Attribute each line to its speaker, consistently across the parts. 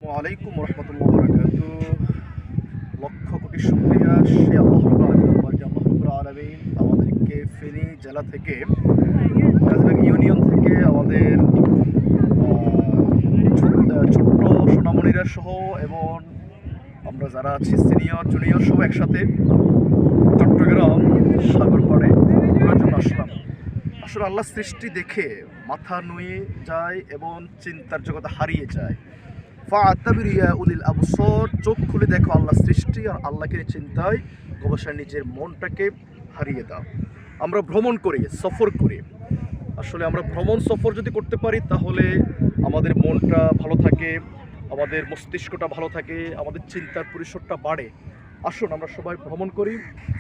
Speaker 1: ওয়ালাইকুম রহমতুল্লাহ বারাকাতু। লক্ষ কোটি শুকরিয়া সে আল্লাহ রাব্বুল আলামিন আমাদেরকে ফেনী জেলা থেকে রাজবাগ ইউনিয়ন থেকে আমাদের ছোট্ট সোনামণিরা সহ এবং আমরা যারা আছি সিনিয়র জুনিয়র সব একসাথে চট্টগ্রাম সাগর পাড়ে ঘোরার জন্য আসলাম। আসলে আল্লাহ সৃষ্টি দেখে মাথা নুয়ে যায় এবং চিন্তার জগতে হারিয়ে যায়। ফাআতাবিরিয়া উলিল আবসর, চোখ খুলে দেখো আল্লাহ সৃষ্টি আর আল্লাহকে চিন্তায় অবশ্যই নিজের মনটাকে হারিয়ে দাও। আমরা ভ্রমণ করি, সফর করি। আসলে আমরা ভ্রমণ সফর যদি করতে পারি তাহলে আমাদের মনটা ভালো থাকে, আমাদের মস্তিষ্কটা ভালো থাকে, আমাদের চিন্তার পরিসরটা বাড়ে। আসুন আমরা সবাই ভ্রমণ করি,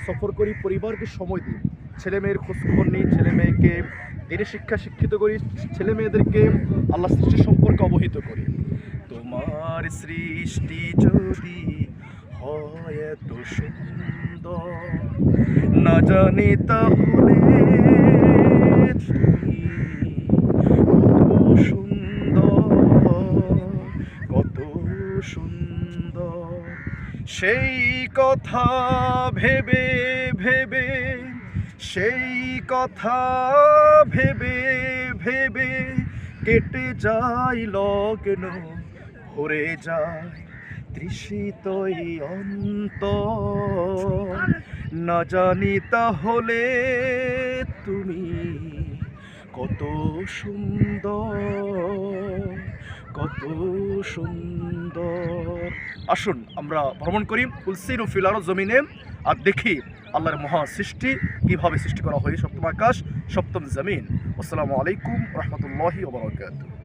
Speaker 1: সফর করি, পরিবারকে সময় দিই, ছেলে মেয়ের খোঁজখবর নিই, ছেলে মেয়েকে দিনের শিক্ষা শিক্ষিত করি, ছেলে মেয়েদেরকে আল্লাহ সৃষ্টি সম্পর্কে অবহিত করি। তোমার সৃষ্টি যদি হয় এত সুন্দর, না জানি তাহলে তুমি কত সুন্দর, কত সুন্দর। সেই কথা ভেবে ভেবে, সেই কথা ভেবে ভেবে কেটে যায় লগ্ন, ভরে যায় তৃষিতই অন্তর। না জানি তাহলে তুমি কত সুন্দর, কত সুন্দর। আসুন আমরা ভ্রমণ করি কুলসিরু ফিল আরদ জমিনে, আর দেখি আল্লাহর মহা সৃষ্টি কিভাবে সৃষ্টি করা হয়, সপ্তম আকাশ সপ্তম জমিন। আসসালামু আলাইকুম রহমতুল্লাহি ওয়া বারাকাতুহু।